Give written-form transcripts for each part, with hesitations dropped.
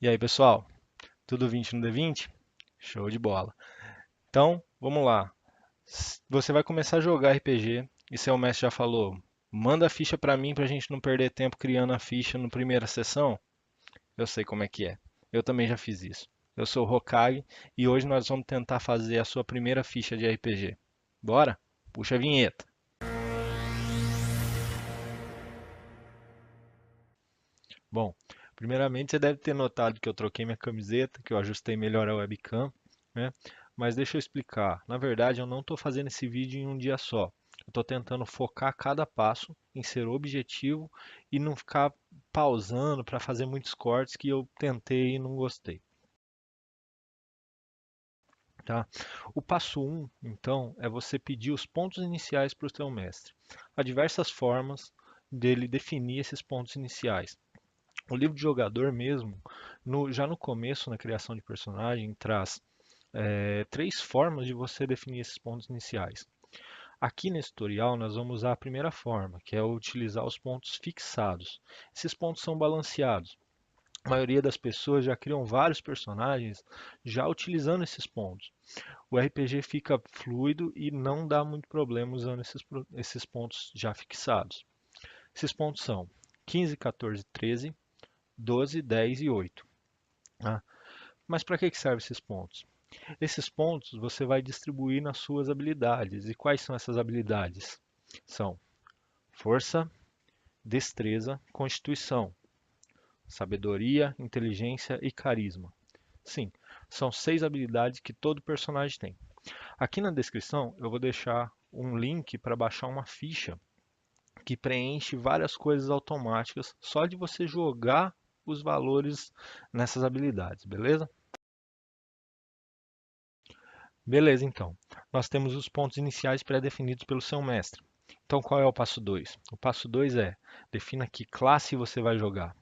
E aí, pessoal? Tudo 20 no D20? Show de bola. Então, vamos lá. Você vai começar a jogar RPG e seu mestre já falou: manda a ficha pra mim pra gente não perder tempo criando a ficha na primeira sessão. Eu sei como é que é. Eu também já fiz isso. Eu sou o Hokage e hoje nós vamos tentar fazer a sua primeira ficha de RPG. Bora? Puxa a vinheta. Bom, primeiramente você deve ter notado que eu troquei minha camiseta, que eu ajustei melhor a webcam, né? Mas deixa eu explicar. Na verdade, eu não estou fazendo esse vídeo em um dia só. Eu estou tentando focar cada passo em ser objetivo e não ficar pausando para fazer muitos cortes que eu tentei e não gostei, tá? O passo um, então, é você pedir os pontos iniciais para o seu mestre. Há diversas formas dele definir esses pontos iniciais. O livro de jogador mesmo, já no começo, na criação de personagem, traz três formas de você definir esses pontos iniciais. Aqui nesse tutorial, nós vamos usar a primeira forma, que é utilizar os pontos fixados. Esses pontos são balanceados. A maioria das pessoas já criam vários personagens já utilizando esses pontos. O RPG fica fluido e não dá muito problema usando esses pontos já fixados. Esses pontos são 15, 14, 13, 12, 10 e 8. Tá? Mas para que servem esses pontos? Esses pontos você vai distribuir nas suas habilidades. E quais são essas habilidades? São força, destreza, constituição, sabedoria, inteligência e carisma. Sim, são 6 habilidades que todo personagem tem. Aqui na descrição eu vou deixar um link para baixar uma ficha que preenche várias coisas automáticas só de você jogar os valores nessas habilidades, beleza? Beleza, então. Nós temos os pontos iniciais pré-definidos pelo seu mestre. Então, qual é o passo 2? O passo 2 é: defina que classe você vai jogar.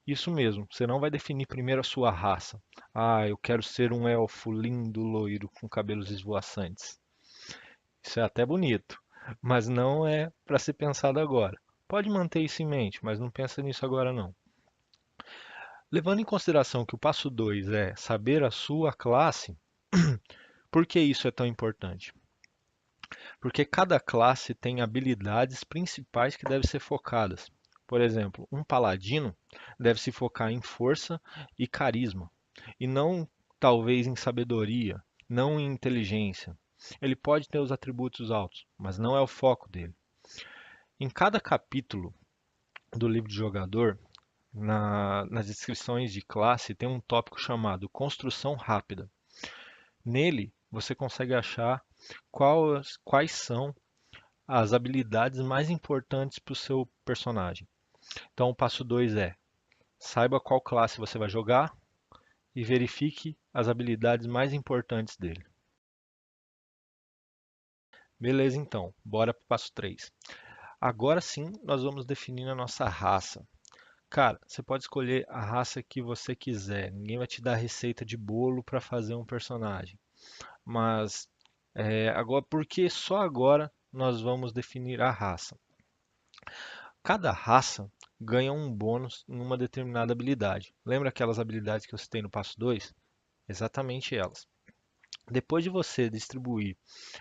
Isso mesmo, você não vai definir primeiro a sua raça. Ah, eu quero ser um elfo lindo, loiro, com cabelos esvoaçantes. Isso é até bonito, mas não é para ser pensado agora. Pode manter isso em mente, mas não pensa nisso agora não. Levando em consideração que o passo 2 é saber a sua classe, por que isso é tão importante? Porque cada classe tem habilidades principais que devem ser focadas. Por exemplo, um paladino deve se focar em força e carisma, e não talvez em sabedoria, não em inteligência. Ele pode ter os atributos altos, mas não é o foco dele. Em cada capítulo do livro de jogador, nas descrições de classe, tem um tópico chamado Construção Rápida. Nele, você consegue achar quais são as habilidades mais importantes para o seu personagem. Então, o passo 2 é: saiba qual classe você vai jogar e verifique as habilidades mais importantes dele. Beleza, então, bora para o passo 3. Agora sim, nós vamos definir a nossa raça. Cara, você pode escolher a raça que você quiser. Ninguém vai te dar receita de bolo para fazer um personagem. Mas agora, porque só agora nós vamos definir a raça? Cada raça ganha um bônus em uma determinada habilidade. Lembra aquelas habilidades que eu citei no passo 2? Exatamente elas. Depois de você distribuir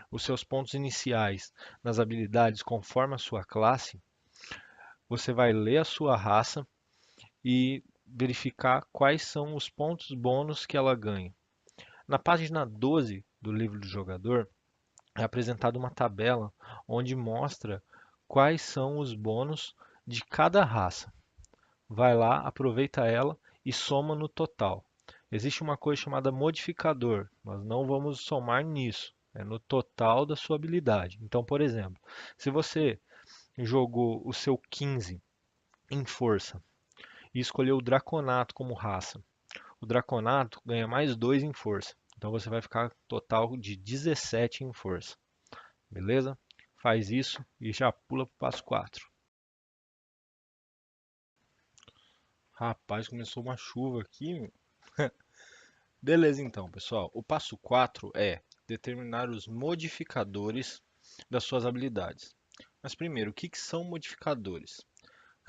os seus pontos iniciais nas habilidades conforme a sua classe, você vai ler a sua raça e verificar quais são os pontos bônus que ela ganha. Na página 12 do livro do jogador, é apresentada uma tabela onde mostra quais são os bônus de cada raça. Vai lá, aproveita ela e soma no total. Existe uma coisa chamada modificador. Nós não vamos somar nisso. É no total da sua habilidade. Então, por exemplo, se você jogou o seu 15 em força e escolheu o Draconato como raça, o Draconato ganha mais 2 em força. Então você vai ficar total de 17 em força. Beleza? Faz isso e já pula para o passo 4. Rapaz, começou uma chuva aqui. Beleza, então, pessoal. O passo 4 é determinar os modificadores das suas habilidades. Mas primeiro, o que são modificadores?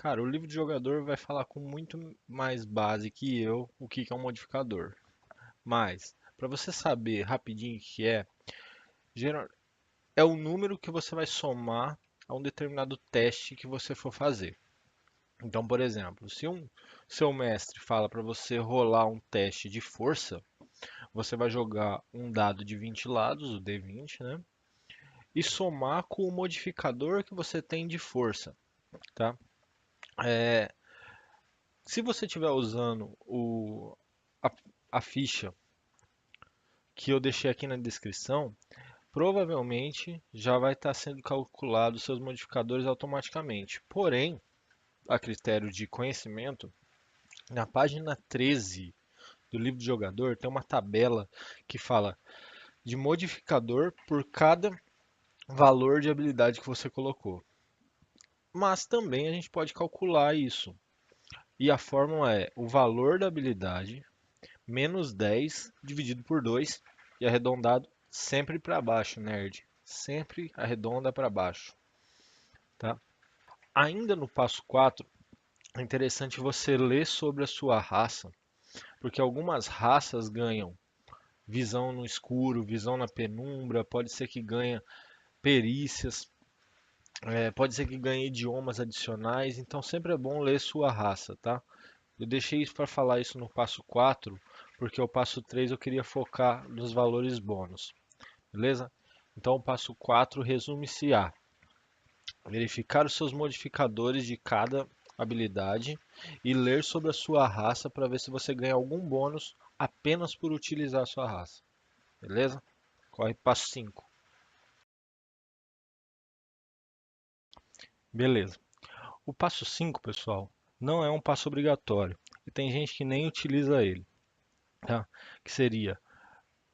Cara, o livro de jogador vai falar com muito mais base que eu o que que é um modificador. Mas, para você saber rapidinho o que é, geral- é o número que você vai somar a um determinado teste que você for fazer. Então, por exemplo, se um seu mestre fala para você rolar um teste de força, você vai jogar um dado de 20 lados, o D20, né? E somar com o modificador que você tem de força, tá? É, se você estiver usando a, a ficha que eu deixei aqui na descrição, provavelmente já vai estar sendo calculado os seus modificadores automaticamente. Porém, a critério de conhecimento, na página 13 do livro de jogador tem uma tabela que fala de modificador por cada valor de habilidade que você colocou. Mas também a gente pode calcular isso. E a fórmula é o valor da habilidade menos 10 dividido por 2 e arredondado sempre para baixo, nerd. Sempre arredonda para baixo, tá? Ainda no passo 4, é interessante você ler sobre a sua raça, porque algumas raças ganham visão no escuro, visão na penumbra, pode ser que ganhe perícias, pode ser que ganhe idiomas adicionais, então sempre é bom ler sua raça, tá? Eu deixei isso para falar isso no passo 4, porque o passo 3 eu queria focar nos valores bônus, beleza? Então o passo 4 resume-se a verificar os seus modificadores de cada habilidade e ler sobre a sua raça para ver se você ganha algum bônus apenas por utilizar a sua raça, beleza? Corre passo 5. Beleza. O passo 5, pessoal, não é um passo obrigatório e tem gente que nem utiliza ele, tá? Que seria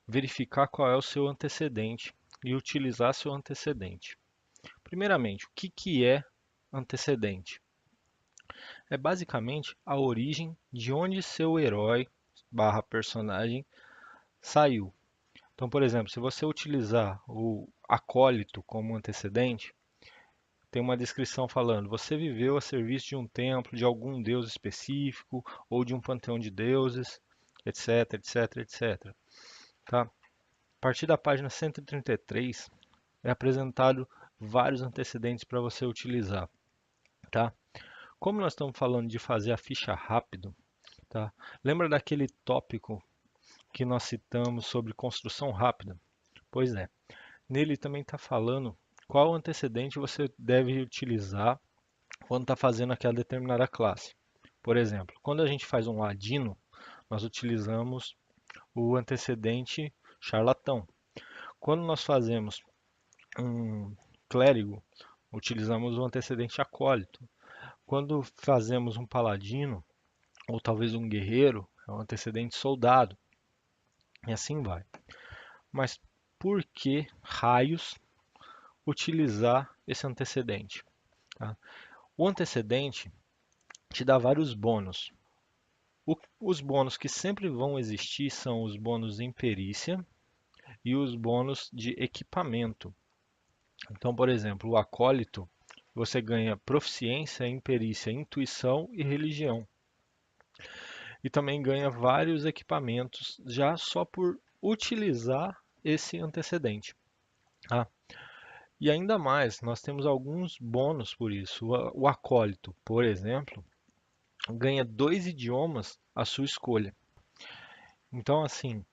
verificar qual é o seu antecedente e utilizar seu antecedente. Primeiramente, o que que é antecedente? É basicamente a origem de onde seu herói barra personagem saiu. Então, por exemplo, se você utilizar o acólito como antecedente, tem uma descrição falando: você viveu a serviço de um templo, de algum deus específico ou de um panteão de deuses, etc, etc, etc. Tá? A partir da página 133 é apresentado vários antecedentes para você utilizar, tá? Como nós estamos falando de fazer a ficha rápido, tá? Lembra daquele tópico que nós citamos sobre construção rápida? Pois é, nele também está falando qual antecedente você deve utilizar quando está fazendo aquela determinada classe. Por exemplo, quando a gente faz um ladino, nós utilizamos o antecedente charlatão. Quando nós fazemos um clérigo, utilizamos o antecedente acólito. Quando fazemos um paladino, ou talvez um guerreiro, é o antecedente soldado. E assim vai. Mas por que raios utilizar esse antecedente? Tá? O antecedente te dá vários bônus. Os bônus que sempre vão existir são os bônus em perícia e os bônus de equipamento. Então, por exemplo, o acólito, você ganha proficiência em perícia, intuição e religião. E também ganha vários equipamentos já só por utilizar esse antecedente. Tá? E ainda mais, nós temos alguns bônus por isso. O acólito, por exemplo, ganha 2 idiomas à sua escolha. Então, assim,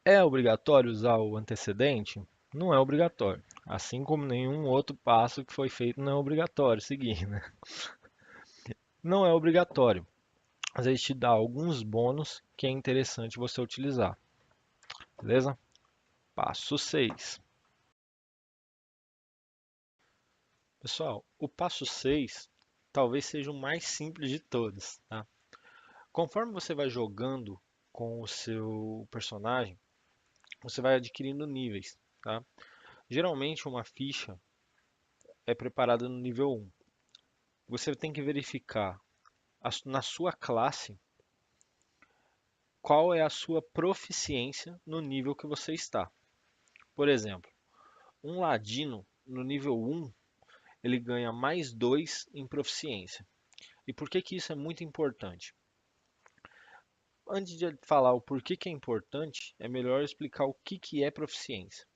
é obrigatório usar o antecedente? Não é obrigatório. Assim como nenhum outro passo que foi feito não é obrigatório seguir, né? Não é obrigatório, mas ele te dá alguns bônus que é interessante você utilizar, beleza? Passo 6. Pessoal, o passo 6 talvez seja o mais simples de todos, tá? Conforme você vai jogando com o seu personagem, você vai adquirindo níveis, tá? Geralmente uma ficha é preparada no nível 1. Você tem que verificar na sua classe qual é a sua proficiência no nível que você está. Por exemplo, um ladino no nível 1, ele ganha mais 2 em proficiência. E por que que isso é muito importante? Antes de falar o porquê que é importante, é melhor explicar o que que é proficiência.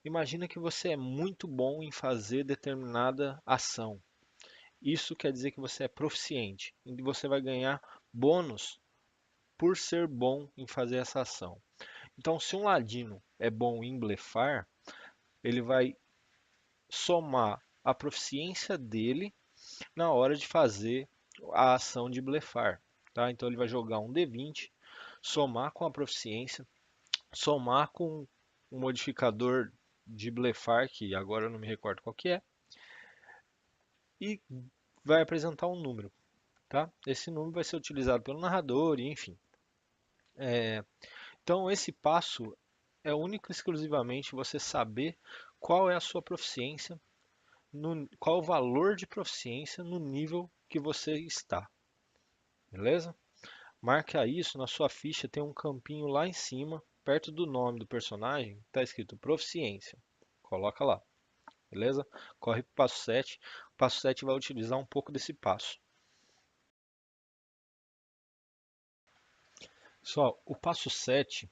Imagina que você é muito bom em fazer determinada ação. Isso quer dizer que você é proficiente e você vai ganhar bônus por ser bom em fazer essa ação. Então, se um ladino é bom em blefar, ele vai somar a proficiência dele na hora de fazer a ação de blefar, tá? Então ele vai jogar um D20, somar com a proficiência, somar com o modificador de blefar, que agora eu não me recordo qual que é, e vai apresentar um número, tá? Esse número vai ser utilizado pelo narrador, e enfim. Então esse passo é único e exclusivamente você saber qual é a sua proficiência, qual o valor de proficiência no nível que você está, beleza? Marca isso na sua ficha, tem um campinho lá em cima, perto do nome do personagem, está escrito proficiência. Coloca lá, beleza? Corre para o passo 7. O passo 7 vai utilizar um pouco desse passo. Só, o passo 7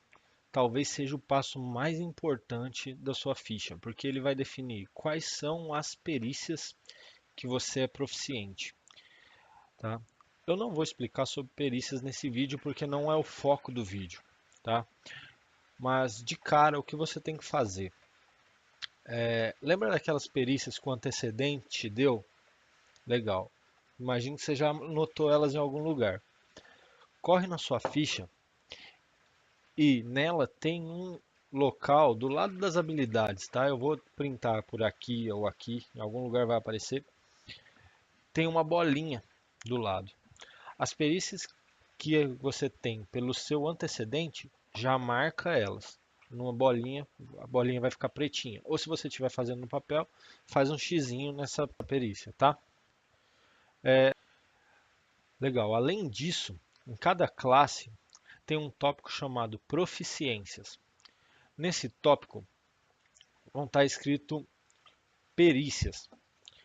talvez seja o passo mais importante da sua ficha, porque ele vai definir quais são as perícias que você é proficiente, tá? Eu não vou explicar sobre perícias nesse vídeo porque não é o foco do vídeo, tá? Mas de cara, o que você tem que fazer? Lembra daquelas perícias que o antecedente te deu? Legal. Imagino que você já notou elas em algum lugar. Corre na sua ficha e nela tem um local do lado das habilidades, tá? Eu vou printar por aqui ou aqui, em algum lugar vai aparecer. Tem uma bolinha do lado. As perícias que você tem pelo seu antecedente, já marca elas numa bolinha, a bolinha vai ficar pretinha. Ou se você estiver fazendo no papel, faz um xizinho nessa perícia, tá? Legal. Além disso, em cada classe tem um tópico chamado proficiências. Nesse tópico vão estar escrito perícias.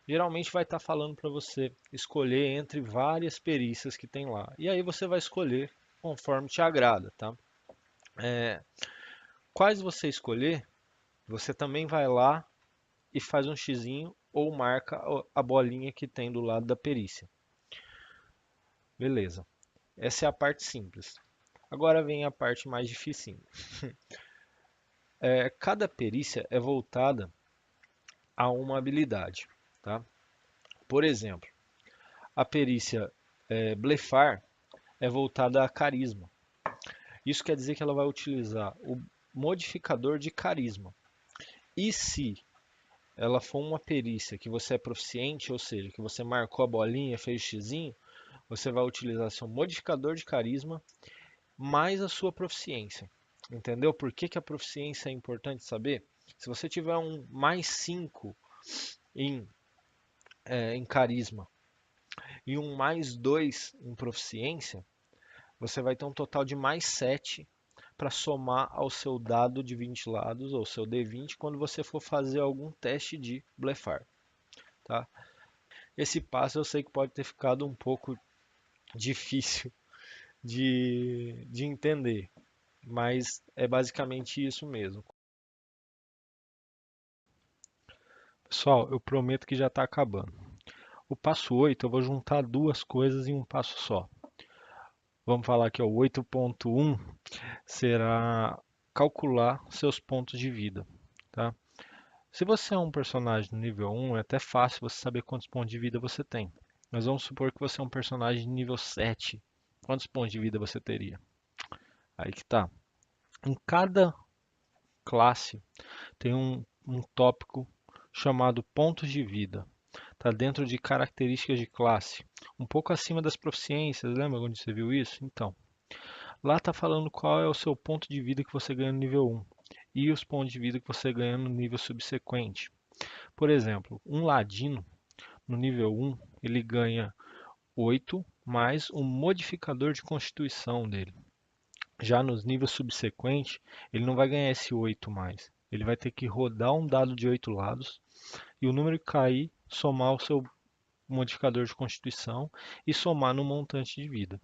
Geralmente vai estar falando para você escolher entre várias perícias que tem lá. E aí você vai escolher conforme te agrada, tá? Quais você escolher, você também vai lá e faz um xizinho ou marca a bolinha que tem do lado da perícia. Beleza. Essa é a parte simples. Agora vem a parte mais difícil. Cada perícia é voltada a uma habilidade, tá? Por exemplo, a perícia blefar é voltada a carisma. Isso quer dizer que ela vai utilizar o modificador de carisma. E se ela for uma perícia que você é proficiente, ou seja, que você marcou a bolinha, fez o xizinho, você vai utilizar seu modificador de carisma mais a sua proficiência. Entendeu? Por que que a proficiência é importante saber? Se você tiver um mais 5 em carisma e um mais 2 em proficiência, você vai ter um total de mais 7 para somar ao seu dado de 20 lados, ou seu D20, quando você for fazer algum teste de blefar. Tá? Esse passo eu sei que pode ter ficado um pouco difícil de entender, mas é basicamente isso mesmo. Pessoal, eu prometo que já está acabando. O passo 8 eu vou juntar duas coisas em um passo só. Vamos falar que o 8.1 será calcular seus pontos de vida, tá? Se você é um personagem no nível 1, é até fácil você saber quantos pontos de vida você tem. Mas vamos supor que você é um personagem de nível 7. Quantos pontos de vida você teria? Aí que tá. Em cada classe tem um tópico chamado pontos de vida. Está dentro de características de classe. Um pouco acima das proficiências, lembra onde você viu isso? Então, lá está falando qual é o seu ponto de vida que você ganha no nível 1 e os pontos de vida que você ganha no nível subsequente. Por exemplo, um ladino no nível 1 ele ganha 8 mais o modificador de constituição dele. Já nos níveis subsequentes, ele não vai ganhar esse 8 mais. Ele vai ter que rodar um dado de 8 lados e o número que cair somar o seu modificador de constituição e somar no montante de vida,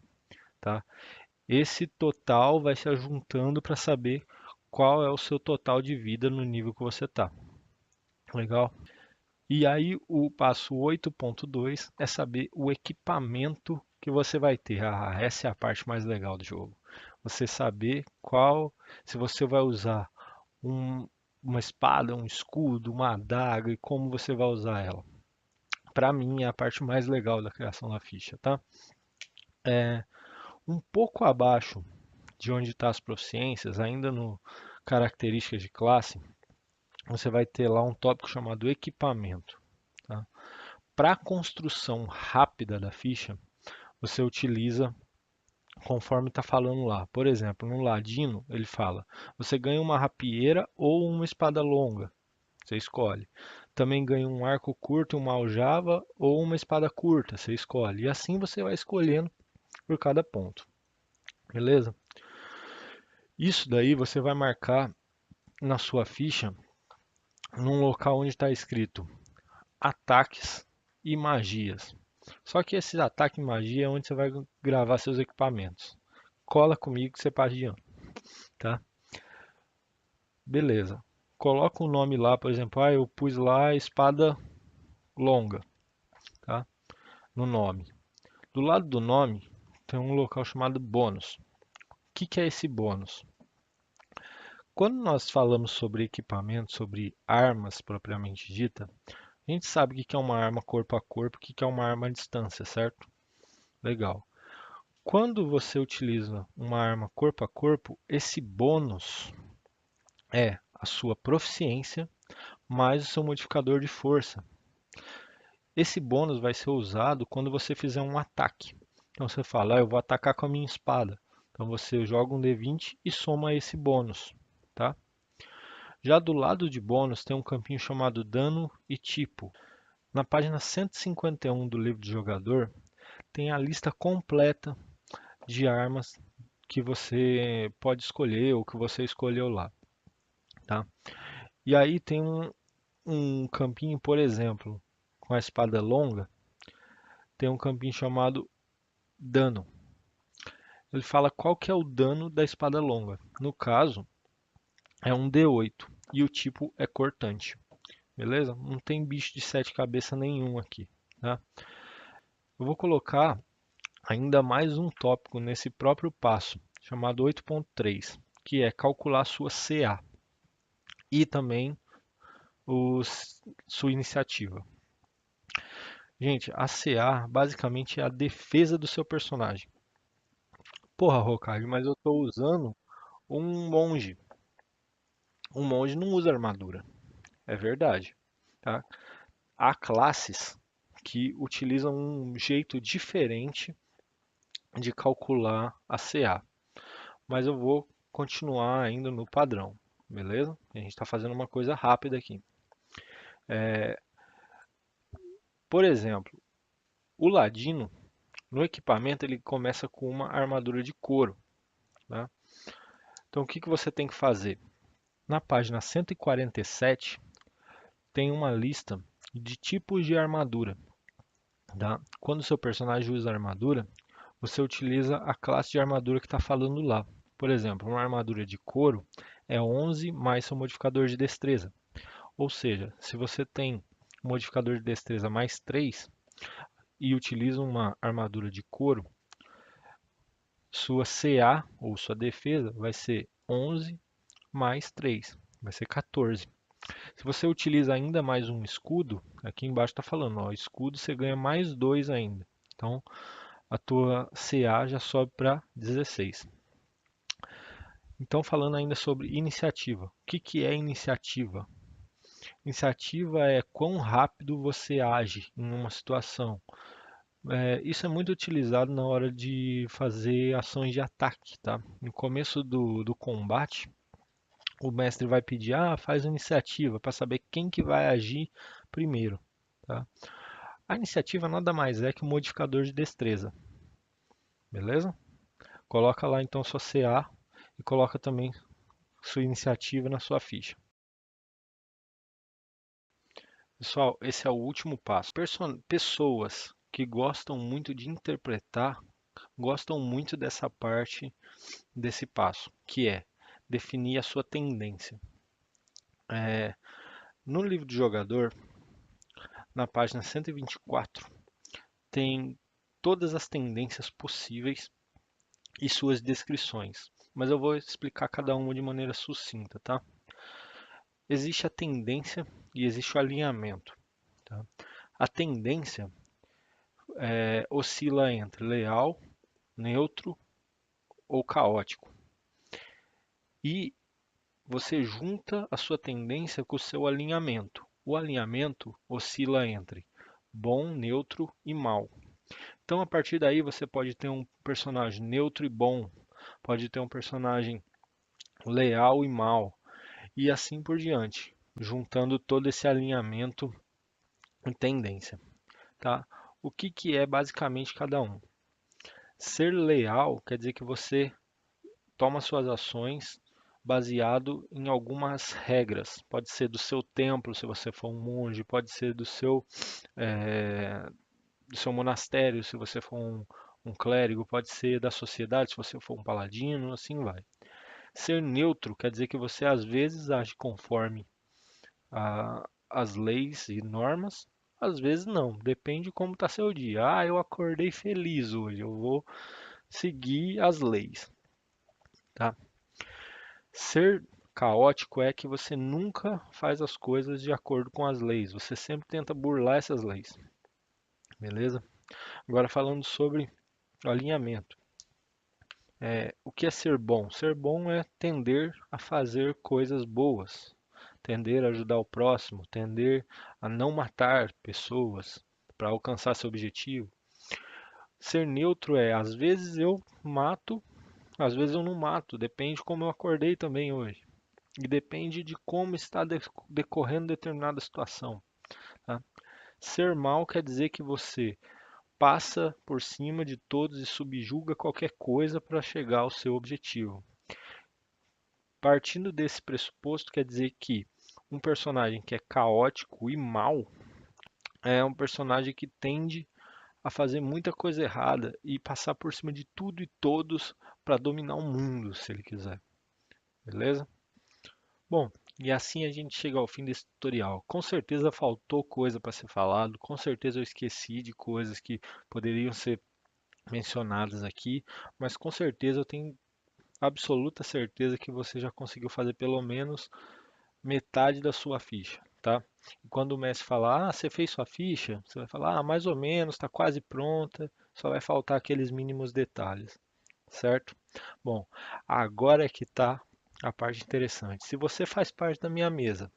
tá? Esse total vai se ajuntando para saber qual é o seu total de vida no nível que você está. Legal? E aí o passo 8.2 é saber o equipamento que você vai ter. Ah, essa é a parte mais legal do jogo. Você saber se você vai usar um- uma espada, um escudo, uma adaga e como você vai usar ela. Para mim é a parte mais legal da criação da ficha, tá? Um pouco abaixo de onde estão as proficiências, ainda no características de classe, você vai ter lá um tópico chamado equipamento. Tá? Para a construção rápida da ficha, você utiliza conforme está falando lá. Por exemplo, no Ladino, ele fala: você ganha uma rapieira ou uma espada longa. Você escolhe. Também ganha um arco curto, uma aljava ou uma espada curta. Você escolhe. E assim você vai escolhendo por cada ponto. Beleza? Isso daí você vai marcar na sua ficha num local onde está escrito ataques e magias. Só que esses ataques e magia é onde você vai gravar seus equipamentos. Cola comigo que você passa de ano, tá? Beleza. Coloca o nome lá, por exemplo, eu pus lá espada longa, tá? No nome. Do lado do nome tem um local chamado bônus. O que é esse bônus? Quando nós falamos sobre equipamento, sobre armas propriamente dita, a gente sabe o que é uma arma corpo a corpo, o que é uma arma à distância, certo? Legal. Quando você utiliza uma arma corpo a corpo, esse bônus é a sua proficiência mais o seu modificador de força. Esse bônus vai ser usado quando você fizer um ataque. Então você fala, eu vou atacar com a minha espada. Então você joga um D20 e soma esse bônus, tá? Já do lado de bônus tem um campinho chamado dano e tipo. Na página 151 do livro de jogador tem a lista completa de armas que você pode escolher ou que você escolheu lá, tá? E aí tem um campinho, por exemplo, com a espada longa, tem um campinho chamado dano. Ele fala qual que é o dano da espada longa. No caso, é um D8 e o tipo é cortante. Beleza? Não tem bicho de sete cabeças nenhum aqui, tá? Eu vou colocar ainda mais um tópico nesse próprio passo, chamado 8.3, que é calcular sua CA e também sua iniciativa. Gente, a CA basicamente é a defesa do seu personagem. Porra, Hokage, mas eu tô usando um monge. Um monge não usa armadura. É verdade, tá? Há classes que utilizam um jeito diferente de calcular a CA, mas eu vou continuar ainda no padrão, beleza? A gente está fazendo uma coisa rápida aqui. Por exemplo, o ladino, no equipamento, ele começa com uma armadura de couro, tá? Então, o que que você tem que fazer? Na página 147, tem uma lista de tipos de armadura, tá? Quando o seu personagem usa armadura, você utiliza a classe de armadura que está falando lá. Por exemplo, uma armadura de couro é 11 mais seu modificador de destreza. Ou seja, se você tem um modificador de destreza mais 3 e utiliza uma armadura de couro, sua CA ou sua defesa vai ser 11 mais 3, vai ser 14. Se você utiliza ainda mais um escudo, aqui embaixo está falando, ó, escudo você ganha mais 2 ainda. Então, a tua CA já sobe para 16. Então, falando ainda sobre iniciativa. O que que é iniciativa? Iniciativa é quão rápido você age em uma situação. Isso é muito utilizado na hora de fazer ações de ataque, tá? No começo do combate, o mestre vai pedir, faz uma iniciativa para saber quem que vai agir primeiro, tá? A iniciativa nada mais é que um modificador de destreza, beleza? Coloca lá então sua CA e coloca também sua iniciativa na sua ficha. Pessoal, esse é o último passo. Pessoas que gostam muito de interpretar, gostam muito dessa parte desse passo, que é definir a sua tendência. No livro de jogador, na página 124, tem todas as tendências possíveis e suas descrições, mas eu vou explicar cada uma de maneira sucinta, tá? Existe a tendência e existe o alinhamento, tá? A tendência oscila entre leal, neutro ou caótico. E você junta a sua tendência com o seu alinhamento. O alinhamento oscila entre bom, neutro e mal. Então, a partir daí, você pode ter um personagem neutro e bom, pode ter um personagem leal e mal, e assim por diante, juntando todo esse alinhamento e tendência, tá? O que que é basicamente cada um? Ser leal quer dizer que você toma suas ações baseado em algumas regras. Pode ser do seu templo, se você for um monge, pode ser do seu monastério, se você for um clérigo, pode ser da sociedade, se você for um paladino, assim vai. Ser neutro quer dizer que você às vezes age conforme as leis e normas, às vezes não, depende de como está seu dia. Ah, eu acordei feliz hoje, eu vou seguir as leis, tá? Ser caótico é que você nunca faz as coisas de acordo com as leis, você sempre tenta burlar essas leis, beleza? Agora falando sobre o alinhamento. O que é ser bom? Ser bom é tender a fazer coisas boas, tender a ajudar o próximo, tender a não matar pessoas para alcançar seu objetivo. Ser neutro é, às vezes eu mato, às vezes eu não mato, depende como eu acordei também hoje. E depende de como está decorrendo determinada situação, tá? Ser mal quer dizer que você passa por cima de todos e subjuga qualquer coisa para chegar ao seu objetivo. Partindo desse pressuposto, quer dizer que um personagem que é caótico e mal é um personagem que tende a fazer muita coisa errada e passar por cima de tudo e todos para dominar o mundo, se ele quiser. Beleza? Bom, e assim a gente chega ao fim desse tutorial. Com certeza faltou coisa para ser falado, com certeza eu esqueci de coisas que poderiam ser mencionadas aqui, mas com certeza eu tenho absoluta certeza que você já conseguiu fazer pelo menos metade da sua ficha, tá? E quando o mestre falar, ah, você fez sua ficha? Você vai falar, ah, mais ou menos, está quase pronta, só vai faltar aqueles mínimos detalhes, certo? Bom, agora é que está a parte interessante. Se você faz parte da minha mesa,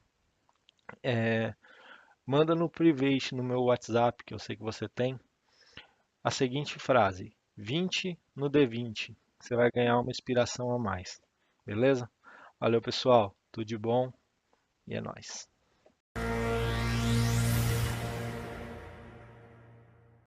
manda no private no meu WhatsApp, que eu sei que você tem, a seguinte frase: 20 no D20. Você vai ganhar uma inspiração a mais. Beleza? Valeu, pessoal. Tudo de bom e é nóis.